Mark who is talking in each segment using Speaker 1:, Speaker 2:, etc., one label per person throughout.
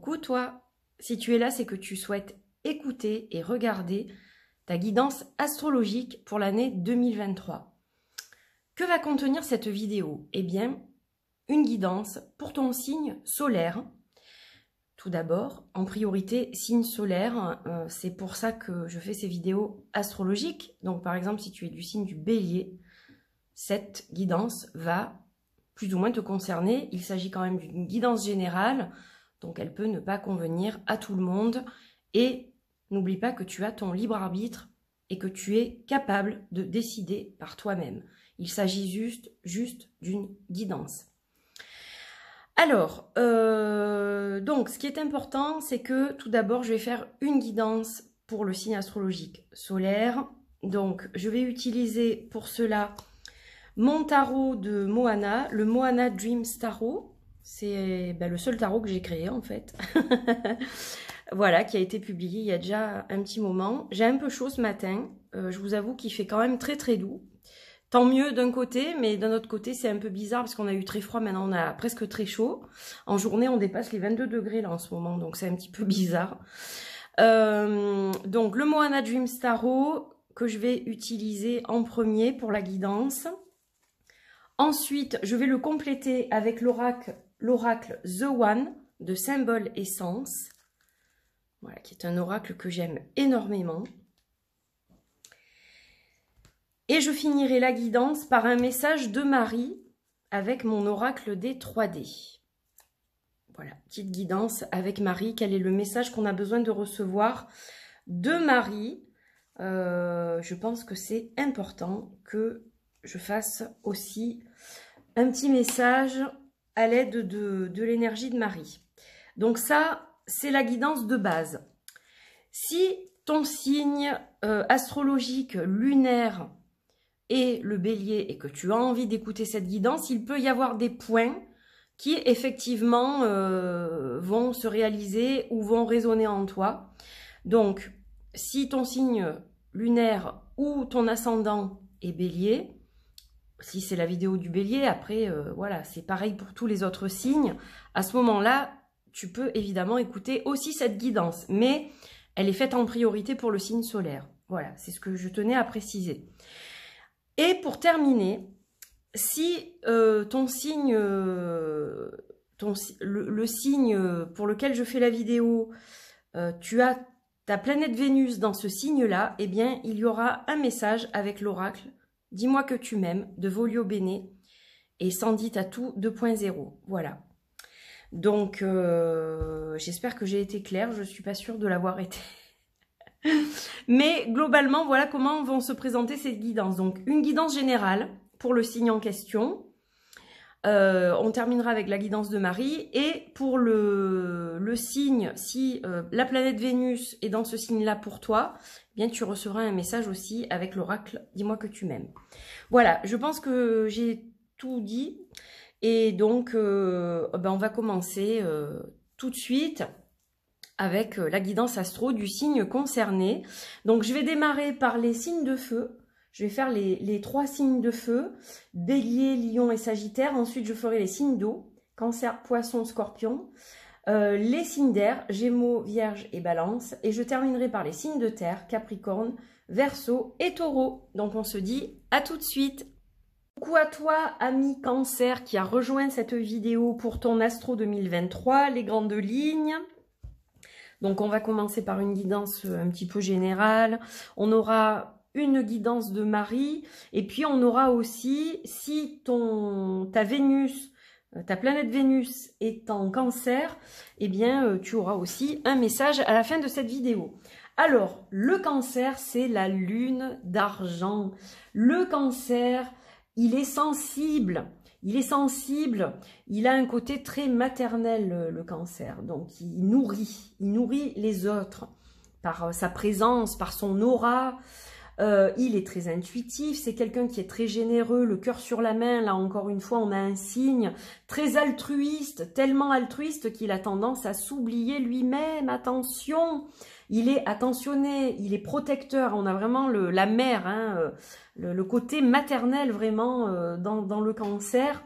Speaker 1: Coucou toi, si tu es là, c'est que tu souhaites écouter et regarder ta guidance astrologique pour l'année 2023. Que va contenir cette vidéo? Eh bien, une guidance pour ton signe solaire. Tout d'abord, en priorité, signe solaire, c'est pour ça que je fais ces vidéos astrologiques. Donc par exemple, si tu es du signe du Bélier, cette guidance va plus ou moins te concerner. Il s'agit quand même d'une guidance générale, donc elle peut ne pas convenir à tout le monde. Et n'oublie pas que tu as ton libre arbitre et que tu es capable de décider par toi-même. Il s'agit juste d'une guidance. Alors, donc ce qui est important, c'est que tout d'abord, je vais faire une guidance pour le signe astrologique solaire. Donc, je vais utiliser pour cela mon tarot de Moana, le Moana Dreams Tarot. C'est le seul tarot que j'ai créé en fait. Voilà, qui a été publié il y a déjà un petit moment. J'ai un peu chaud ce matin. Je vous avoue qu'il fait quand même très très doux. Tant mieux d'un côté, mais d'un autre côté, c'est un peu bizarre parce qu'on a eu très froid, maintenant on a presque très chaud. En journée, on dépasse les 22 degrés là en ce moment, donc c'est un petit peu bizarre. Donc le Moana Dreams Tarot que je vais utiliser en premier pour la guidance. Ensuite, je vais le compléter avec l'oracle The One de Symbole Essence. Voilà, qui est un oracle que j'aime énormément. Et je finirai la guidance par un message de Marie avec mon oracle des 3D. Voilà, petite guidance avec Marie. Quel est le message qu'on a besoin de recevoir de Marie? Je pense que c'est important que je fasse aussi un petit message à l'aide de l'énergie de Marie. Donc ça, c'est la guidance de base. Si ton signe astrologique lunaire et le Bélier et que tu as envie d'écouter cette guidance, il peut y avoir des points qui effectivement vont se réaliser ou vont résonner en toi. Donc, si ton signe lunaire ou ton ascendant est Bélier, si c'est la vidéo du Bélier, après, voilà, c'est pareil pour tous les autres signes. À ce moment-là, tu peux évidemment écouter aussi cette guidance, mais elle est faite en priorité pour le signe solaire. Voilà, c'est ce que je tenais à préciser. Et pour terminer, si ton signe, le signe pour lequel je fais la vidéo, tu as ta planète Vénus dans ce signe-là, eh bien, il y aura un message avec l'oracle « Dis-moi que tu m'aimes » de Volio Bene et Sandy Tatou 2.0. Voilà. Donc, j'espère que j'ai été claire. Je ne suis pas sûre de l'avoir été. Mais globalement, voilà comment vont se présenter ces guidances. Donc, une guidance générale pour le signe en question. On terminera avec la guidance de Marie. Et pour le signe, si la planète Vénus est dans ce signe-là pour toi, eh bien tu recevras un message aussi avec l'oracle « Dis-moi que tu m'aimes ». Voilà, je pense que j'ai tout dit. Et donc, on va commencer tout de suite avec la guidance astro du signe concerné. Donc, je vais démarrer par les signes de feu. Je vais faire les 3 signes de feu, Bélier, Lion et Sagittaire. Ensuite, je ferai les signes d'eau, Cancer, Poisson, Scorpion. Les signes d'air, Gémeaux, Vierge et Balance. Et je terminerai par les signes de terre, Capricorne, Verseau et Taureau. Donc, on se dit à tout de suite. Coucou à toi, ami Cancer, qui a rejoint cette vidéo pour ton Astro 2023, les grandes lignes. Donc, on va commencer par une guidance un petit peu générale. On aura une guidance de Marie. Et puis, on aura aussi, si ta Vénus, ta planète Vénus est en Cancer, eh bien, tu auras aussi un message à la fin de cette vidéo. Alors, le Cancer, c'est la lune d'argent. Le Cancer, il est sensible. Il est sensible, il a un côté très maternel, le Cancer. Donc, il nourrit les autres par sa présence, par son aura. Il est très intuitif, c'est quelqu'un qui est très généreux, le cœur sur la main. Là, encore une fois, on a un signe très altruiste, tellement altruiste qu'il a tendance à s'oublier lui-même. Attention, il est attentionné, il est protecteur. On a vraiment la mère, le côté maternel vraiment dans le Cancer.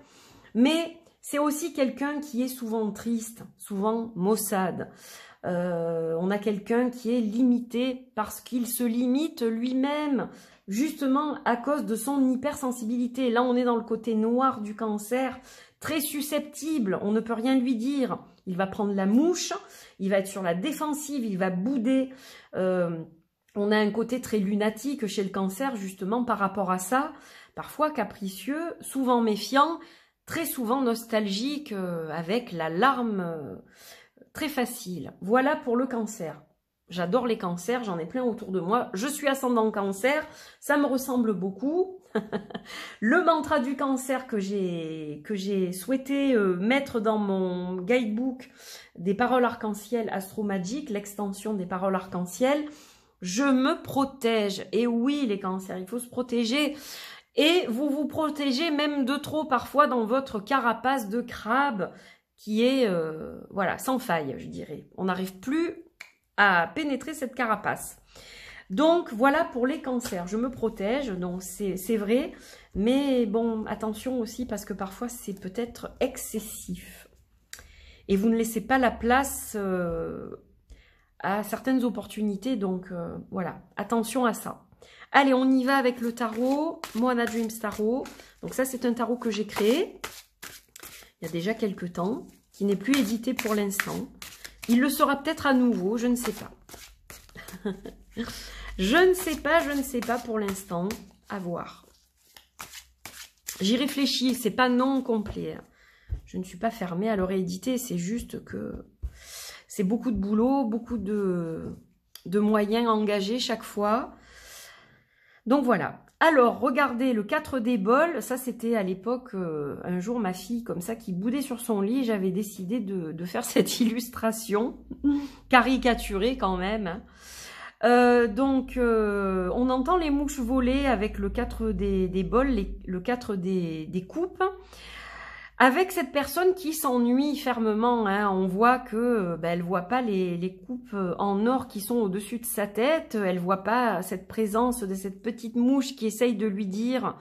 Speaker 1: Mais C'est aussi quelqu'un qui est souvent triste, souvent maussade. On a quelqu'un qui est limité parce qu'il se limite lui-même, justement à cause de son hypersensibilité. Là, on est dans le côté noir du cancer, très susceptible, on ne peut rien lui dire. Il va prendre la mouche, il va être sur la défensive, il va bouder. On a un côté très lunatique chez le cancer, justement, par rapport à ça. Parfois capricieux, souvent méfiant, très souvent nostalgique, avec la larme très facile. Voilà pour le cancer. J'adore les cancers, j'en ai plein autour de moi. Je suis ascendant cancer, ça me ressemble beaucoup. Le mantra du cancer que j'ai souhaité mettre dans mon guidebook des paroles arc-en-ciel Astro Magic, l'extension des paroles arc-en-ciel, je me protège. Et oui, les cancers, il faut se protéger. Et vous vous protégez même de trop parfois dans votre carapace de crabe qui est, voilà, sans faille, je dirais. On n'arrive plus à pénétrer cette carapace. Donc, voilà pour les cancers. Je me protège, donc c'est vrai. Mais bon, attention aussi parce que parfois, c'est peut-être excessif. Et vous ne laissez pas la place à certaines opportunités. Donc, voilà, attention à ça. Allez, on y va avec le tarot. Moana Dreams Tarot. Donc ça, c'est un tarot que j'ai créé il y a déjà quelques temps, qui n'est plus édité pour l'instant. Il le sera peut-être à nouveau, je ne sais pas. Je ne sais pas pour l'instant. À voir. J'y réfléchis, c'est pas non complet. Je ne suis pas fermée à le rééditer, c'est juste que c'est beaucoup de boulot, beaucoup de moyens engagés chaque fois. Donc voilà. Alors, regardez le 4 des bols. Ça, c'était à l'époque, un jour, ma fille, comme ça, qui boudait sur son lit. J'avais décidé de faire cette illustration, caricaturée quand même. Donc, on entend les mouches voler avec le 4 des bols, le 4 des coupes. Avec cette personne qui s'ennuie fermement, hein, on voit que elle voit pas les coupes en or qui sont au-dessus de sa tête, elle voit pas cette présence de cette petite mouche qui essaye de lui dire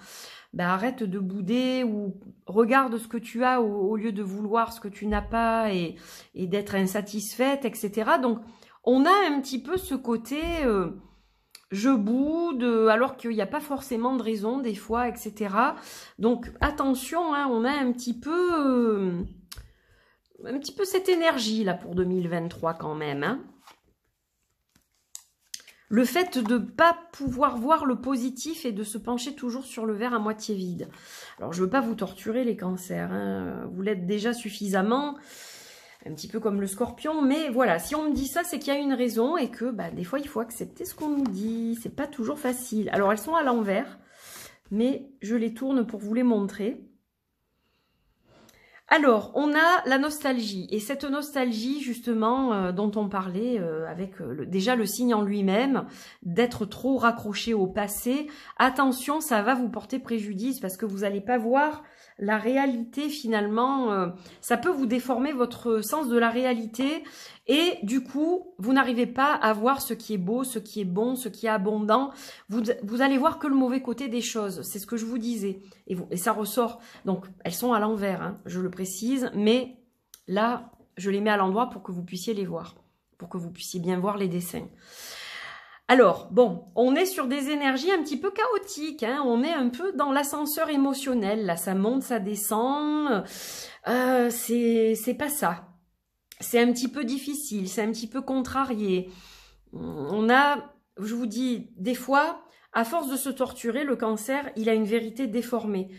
Speaker 1: arrête de bouder ou regarde ce que tu as au lieu de vouloir ce que tu n'as pas et d'être insatisfaite, etc. Donc on a un petit peu ce côté je boude, alors qu'il n'y a pas forcément de raison des fois, etc. Donc attention, hein, on a un petit peu cette énergie là pour 2023 quand même. Hein. Le fait de ne pas pouvoir voir le positif et de se pencher toujours sur le verre à moitié vide. Alors je ne veux pas vous torturer les cancers, hein. Vous l'êtes déjà suffisamment. Un petit peu comme le scorpion, mais voilà, si on me dit ça, c'est qu'il y a une raison et que des fois, il faut accepter ce qu'on nous dit. C'est pas toujours facile. Alors, elles sont à l'envers, mais je les tourne pour vous les montrer. Alors, on a la nostalgie. Et cette nostalgie, justement, dont on parlait avec déjà le signe en lui-même, d'être trop raccroché au passé. Attention, ça va vous porter préjudice parce que vous n'allez pas voir la réalité finalement. Ça peut vous déformer votre sens de la réalité. Et du coup, vous n'arrivez pas à voir ce qui est beau, ce qui est bon, ce qui est abondant. Vous allez voir que le mauvais côté des choses. C'est ce que je vous disais. Et ça ressort. Donc, elles sont à l'envers, hein, je le précise. Mais là, je les mets à l'endroit pour que vous puissiez les voir. Pour que vous puissiez bien voir les dessins. Alors, bon, on est sur des énergies un petit peu chaotiques. Hein, on est un peu dans l'ascenseur émotionnel. Là, ça monte, ça descend. C'est pas ça. C'est un petit peu difficile, c'est un petit peu contrarié. On a, je vous dis, des fois, à force de se torturer, le cancer, il a une vérité déformée.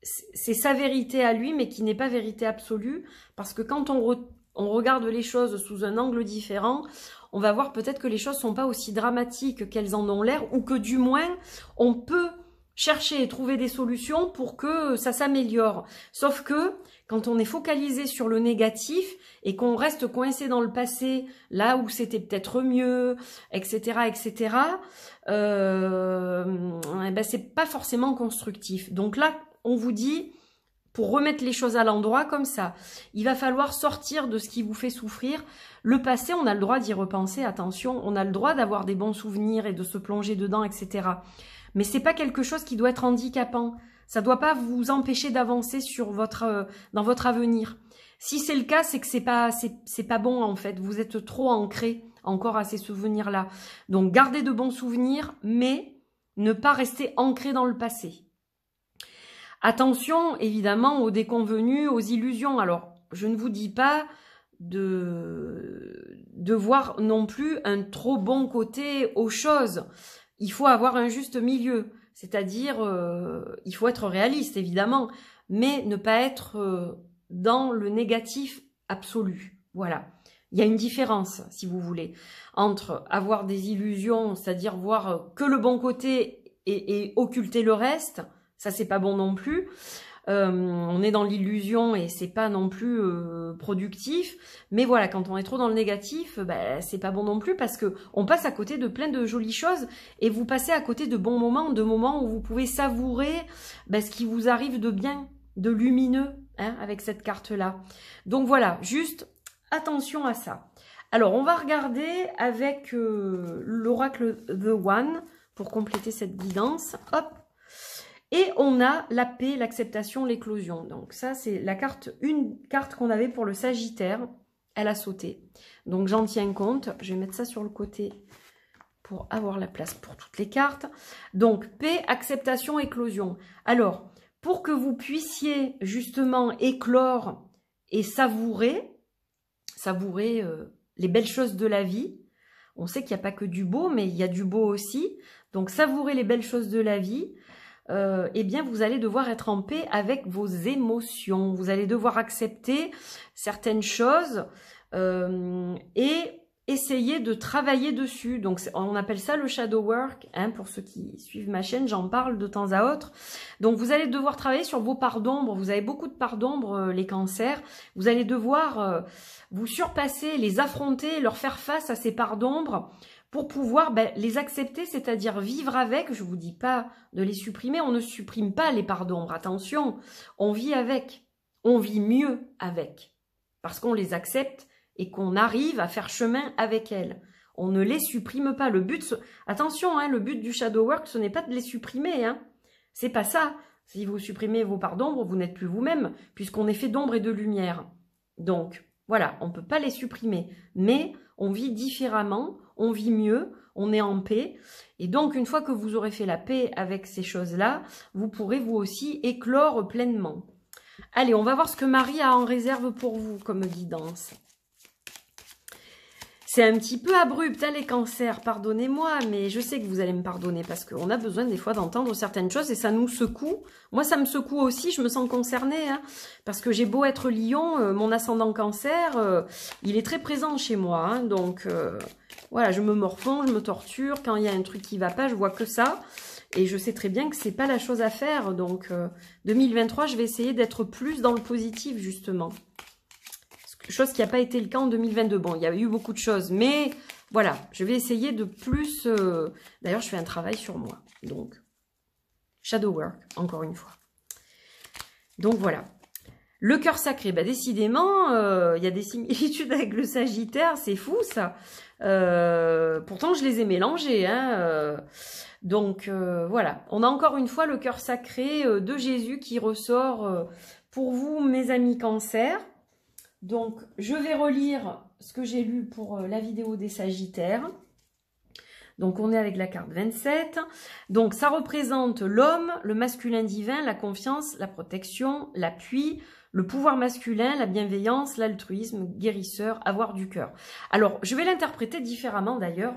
Speaker 1: C'est sa vérité à lui, mais qui n'est pas vérité absolue. Parce que quand on regarde les choses sous un angle différent, on va voir peut-être que les choses ne sont pas aussi dramatiques qu'elles en ont l'air, ou que du moins, on peut chercher et trouver des solutions pour que ça s'améliore. Sauf que, quand on est focalisé sur le négatif et qu'on reste coincé dans le passé, là où c'était peut-être mieux, etc., etc., c'est pas forcément constructif. Donc là, on vous dit, pour remettre les choses à l'endroit comme ça, il va falloir sortir de ce qui vous fait souffrir. Le passé, on a le droit d'y repenser, attention, on a le droit d'avoir des bons souvenirs et de se plonger dedans, etc. Mais c'est pas quelque chose qui doit être handicapant. Ça ne doit pas vous empêcher d'avancer sur dans votre avenir. Si c'est le cas, c'est que c'est pas bon en fait. Vous êtes trop ancré encore à ces souvenirs-là. Donc gardez de bons souvenirs, mais ne pas rester ancré dans le passé. Attention évidemment aux déconvenus, aux illusions. Alors je ne vous dis pas de voir non plus un trop bon côté aux choses. Il faut avoir un juste milieu. C'est-à-dire, il faut être réaliste, évidemment, mais ne pas être dans le négatif absolu. Voilà. Il y a une différence, si vous voulez, entre avoir des illusions, c'est-à-dire voir que le bon côté et occulter le reste. Ça, c'est pas bon non plus. On est dans l'illusion et c'est pas non plus productif. Mais voilà, quand on est trop dans le négatif, c'est pas bon non plus parce que on passe à côté de plein de jolies choses et vous passez à côté de bons moments, de moments où vous pouvez savourer ce qui vous arrive de bien, de lumineux, hein, avec cette carte-là. Donc voilà, juste attention à ça. Alors, on va regarder avec l'oracle The One pour compléter cette guidance. Hop. Et on a la paix, l'acceptation, l'éclosion. Donc ça, c'est la carte, une carte qu'on avait pour le Sagittaire. Elle a sauté. Donc j'en tiens compte. Je vais mettre ça sur le côté pour avoir la place pour toutes les cartes. Donc paix, acceptation, éclosion. Alors, pour que vous puissiez justement éclore et savourer les belles choses de la vie. On sait qu'il n'y a pas que du beau, mais il y a du beau aussi. Donc savourer les belles choses de la vie. Eh bien, vous allez devoir être en paix avec vos émotions. Vous allez devoir accepter certaines choses et essayer de travailler dessus. Donc, on appelle ça le shadow work. Hein, pour ceux qui suivent ma chaîne, j'en parle de temps à autre. Donc, vous allez devoir travailler sur vos parts d'ombre. Vous avez beaucoup de parts d'ombre, les cancers. Vous allez devoir vous surpasser, les affronter, leur faire face à ces parts d'ombre pour pouvoir les accepter, c'est-à-dire vivre avec. Je ne vous dis pas de les supprimer, on ne supprime pas les parts d'ombre, attention, on vit avec, on vit mieux avec, parce qu'on les accepte et qu'on arrive à faire chemin avec elles. On ne les supprime pas. Le but, attention, hein, le but du shadow work, ce n'est pas de les supprimer, hein. C'est pas ça. Si vous supprimez vos parts d'ombre, vous n'êtes plus vous-même, puisqu'on est fait d'ombre et de lumière. Donc, voilà, on ne peut pas les supprimer, mais on vit différemment, on vit mieux, on est en paix. Et donc, une fois que vous aurez fait la paix avec ces choses-là, vous pourrez vous aussi éclore pleinement. Allez, on va voir ce que Marie a en réserve pour vous comme guidance. C'est un petit peu abrupt, hein, les cancers, pardonnez-moi, mais je sais que vous allez me pardonner parce qu'on a besoin des fois d'entendre certaines choses et ça nous secoue. Moi, ça me secoue aussi, je me sens concernée, hein, parce que j'ai beau être lion, mon ascendant cancer, il est très présent chez moi. Hein, donc, voilà, je me morfonds, je me torture. Quand il y a un truc qui ne va pas, je vois que ça. Et je sais très bien que c'est pas la chose à faire. Donc, 2023, je vais essayer d'être plus dans le positif, justement. Chose qui n'a pas été le cas en 2022. Bon, il y a eu beaucoup de choses, mais voilà, je vais essayer de plus... D'ailleurs, je fais un travail sur moi. Donc, shadow work, encore une fois. Donc, voilà. Le cœur sacré, décidément, il y a des similitudes avec le Sagittaire, c'est fou, ça. Pourtant, je les ai mélangés, hein. Donc, voilà. On a encore une fois le cœur sacré de Jésus qui ressort pour vous, mes amis Cancer. Donc, je vais relire ce que j'ai lu pour la vidéo des Sagittaires. Donc, on est avec la carte 27. Donc, ça représente l'homme, le masculin divin, la confiance, la protection, l'appui, le pouvoir masculin, la bienveillance, l'altruisme, guérisseur, avoir du cœur. Alors, je vais l'interpréter différemment d'ailleurs,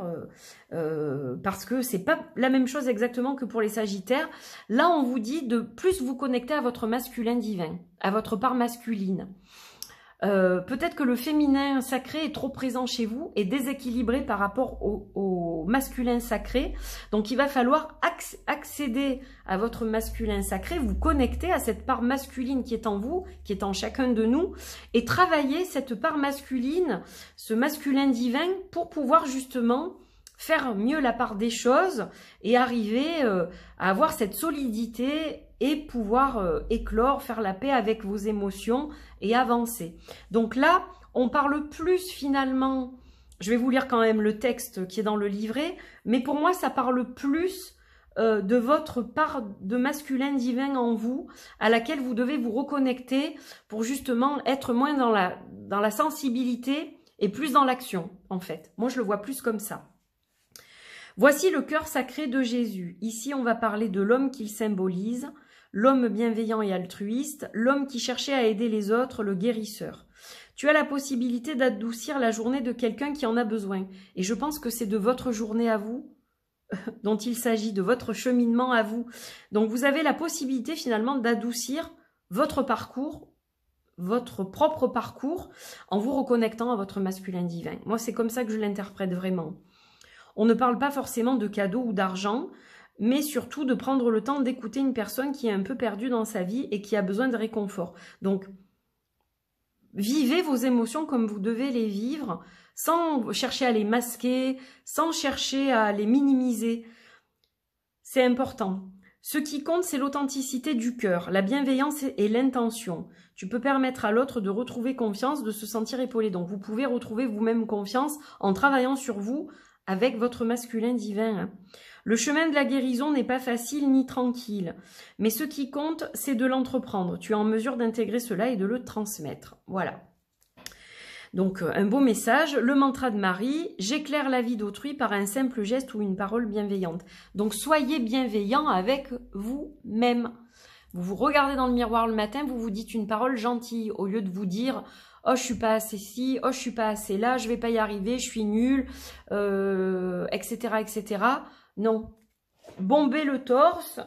Speaker 1: parce que c'est pas la même chose exactement que pour les Sagittaires. Là, on vous dit de plus vous connecter à votre masculin divin, à votre part masculine. Peut-être que le féminin sacré est trop présent chez vous et déséquilibré par rapport au masculin sacré. Donc, il va falloir accéder à votre masculin sacré, vous connecter à cette part masculine qui est en vous, qui est en chacun de nous, et travailler cette part masculine, ce masculin divin, pour pouvoir justement faire mieux la part des choses et arriver à avoir cette solidité et pouvoir éclore, faire la paix avec vos émotions et avancer. Donc là, on parle plus finalement, je vais vous lire quand même le texte qui est dans le livret, mais pour moi, ça parle plus de votre part de masculin divin en vous, à laquelle vous devez vous reconnecter pour justement être moins dans la sensibilité et plus dans l'action, en fait. Moi, je le vois plus comme ça. Voici le cœur sacré de Jésus. Ici, on va parler de l'homme qu'il symbolise, l'homme bienveillant et altruiste, l'homme qui cherchait à aider les autres, le guérisseur. Tu as la possibilité d'adoucir la journée de quelqu'un qui en a besoin. Et je pense que c'est de votre journée à vous dont il s'agit, de votre cheminement à vous. Donc vous avez la possibilité finalement d'adoucir votre parcours, votre propre parcours, en vous reconnectant à votre masculin divin. Moi, c'est comme ça que je l'interprète vraiment. On ne parle pas forcément de cadeaux ou d'argent, mais surtout de prendre le temps d'écouter une personne qui est un peu perdue dans sa vie et qui a besoin de réconfort. Donc, vivez vos émotions comme vous devez les vivre, sans chercher à les masquer, sans chercher à les minimiser. C'est important. Ce qui compte, c'est l'authenticité du cœur, la bienveillance et l'intention. Tu peux permettre à l'autre de retrouver confiance, de se sentir épaulé. Donc, vous pouvez retrouver vous-même confiance en travaillant sur vous avec votre masculin divin. Le chemin de la guérison n'est pas facile ni tranquille, mais ce qui compte, c'est de l'entreprendre. Tu es en mesure d'intégrer cela et de le transmettre. Voilà. Donc, un beau message. Le mantra de Marie, j'éclaire la vie d'autrui par un simple geste ou une parole bienveillante. Donc, soyez bienveillant avec vous-même. Vous vous regardez dans le miroir le matin, vous vous dites une parole gentille au lieu de vous dire « Oh, je suis pas assez ci, oh, je suis pas assez là, je vais pas y arriver, je suis nulle, etc., etc. » Non. Bombez le torse,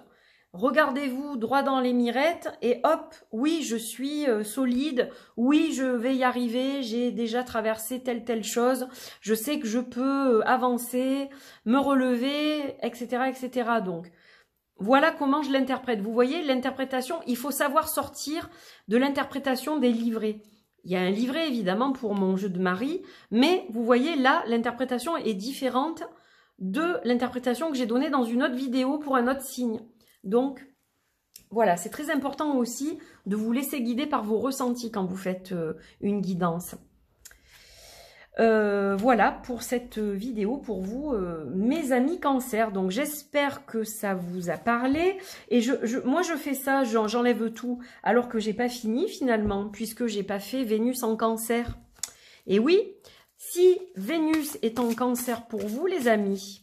Speaker 1: regardez-vous droit dans les mirettes et hop, oui, je suis solide, oui, je vais y arriver, j'ai déjà traversé telle chose, je sais que je peux avancer, me relever, etc., etc. Donc, voilà comment je l'interprète. Vous voyez, l'interprétation, il faut savoir sortir de l'interprétation des livrets. Il y a un livret, évidemment, pour mon jeu de Marie, mais vous voyez, là, l'interprétation est différente de l'interprétation que j'ai donnée dans une autre vidéo pour un autre signe. Donc, voilà, c'est très important aussi de vous laisser guider par vos ressentis quand vous faites une guidance. Voilà pour cette vidéo pour vous, mes amis cancer. Donc j'espère que ça vous a parlé. Et moi je fais ça, j'enlève tout alors que j'ai pas fini finalement, puisque j'ai pas fait Vénus en cancer. Et oui, si Vénus est en cancer pour vous les amis,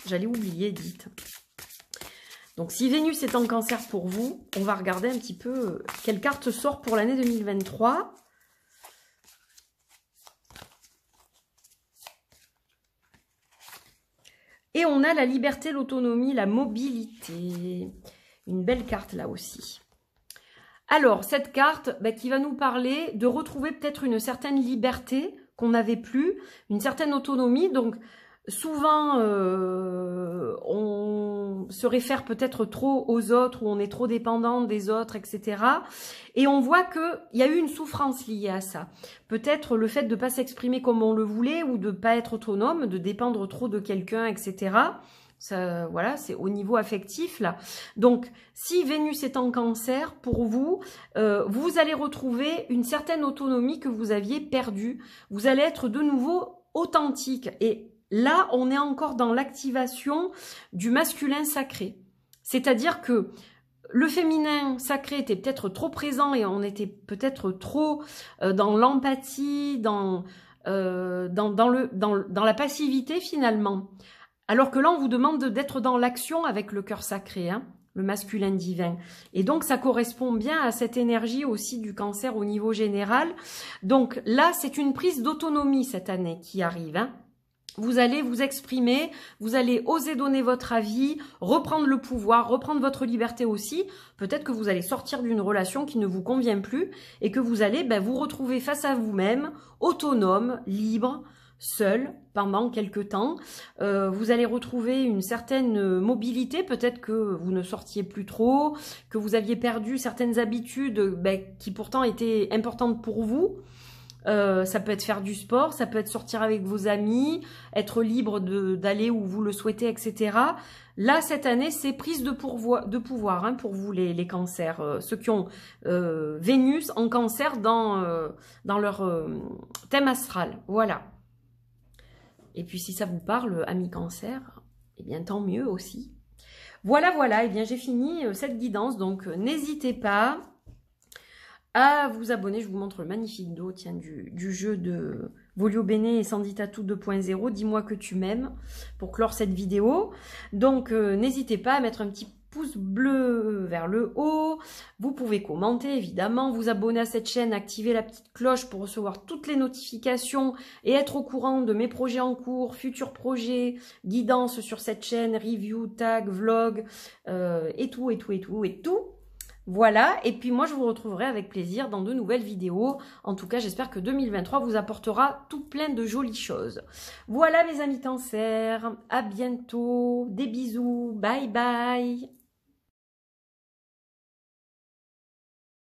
Speaker 1: j'allais oublier, dites. Donc si Vénus est en cancer pour vous, on va regarder un petit peu quelle carte sort pour l'année 2023. Et on a la liberté, l'autonomie, la mobilité. Une belle carte là aussi. Alors, cette carte qui va nous parler de retrouver peut-être une certaine liberté qu'on n'avait plus, une certaine autonomie. Donc, souvent, on se réfère peut-être trop aux autres ou on est trop dépendant des autres, etc. Et on voit qu'il y a eu une souffrance liée à ça. Peut-être le fait de ne pas s'exprimer comme on le voulait ou de ne pas être autonome, de dépendre trop de quelqu'un, etc. Ça, voilà, c'est au niveau affectif là. Donc, si Vénus est en cancer, pour vous, vous allez retrouver une certaine autonomie que vous aviez perdue. Vous allez être de nouveau authentique. Et là, on est encore dans l'activation du masculin sacré. C'est-à-dire que le féminin sacré était peut-être trop présent et on était peut-être trop dans l'empathie, dans la passivité finalement. Alors que là, on vous demande d'être dans l'action avec le cœur sacré, hein, le masculin divin. Et donc, ça correspond bien à cette énergie aussi du cancer au niveau général. Donc là, c'est une prise d'autonomie cette année qui arrive, hein. Vous allez vous exprimer, vous allez oser donner votre avis, reprendre le pouvoir, reprendre votre liberté aussi. Peut-être que vous allez sortir d'une relation qui ne vous convient plus et que vous allez vous retrouver face à vous-même, autonome, libre, seul pendant quelques temps. Vous allez retrouver une certaine mobilité, peut-être que vous ne sortiez plus trop, que vous aviez perdu certaines habitudes qui pourtant étaient importantes pour vous. Ça peut être faire du sport, ça peut être sortir avec vos amis, être libre d'aller où vous le souhaitez, etc. Là, cette année, c'est prise de pouvoir hein, pour vous les cancers. Ceux qui ont Vénus en cancer dans leur thème astral. Voilà. Et puis, si ça vous parle, amis cancer, eh bien, tant mieux aussi. Voilà, voilà, et bien j'ai fini cette guidance, donc n'hésitez pas à vous abonner. Je vous montre le magnifique dos, tiens, du jeu de Voglio Bene et Sandy Tattoo 2.0. Dis-moi que tu m'aimes pour clore cette vidéo. Donc n'hésitez pas à mettre un petit pouce bleu vers le haut. Vous pouvez commenter évidemment, vous abonner à cette chaîne, activer la petite cloche pour recevoir toutes les notifications et être au courant de mes projets en cours, futurs projets, guidances sur cette chaîne, review, tag, vlog, et tout, et tout, et tout, et tout. Voilà, et puis moi je vous retrouverai avec plaisir dans de nouvelles vidéos. En tout cas, j'espère que 2023 vous apportera tout plein de jolies choses. Voilà mes amis Cancer, à bientôt, des bisous, bye bye.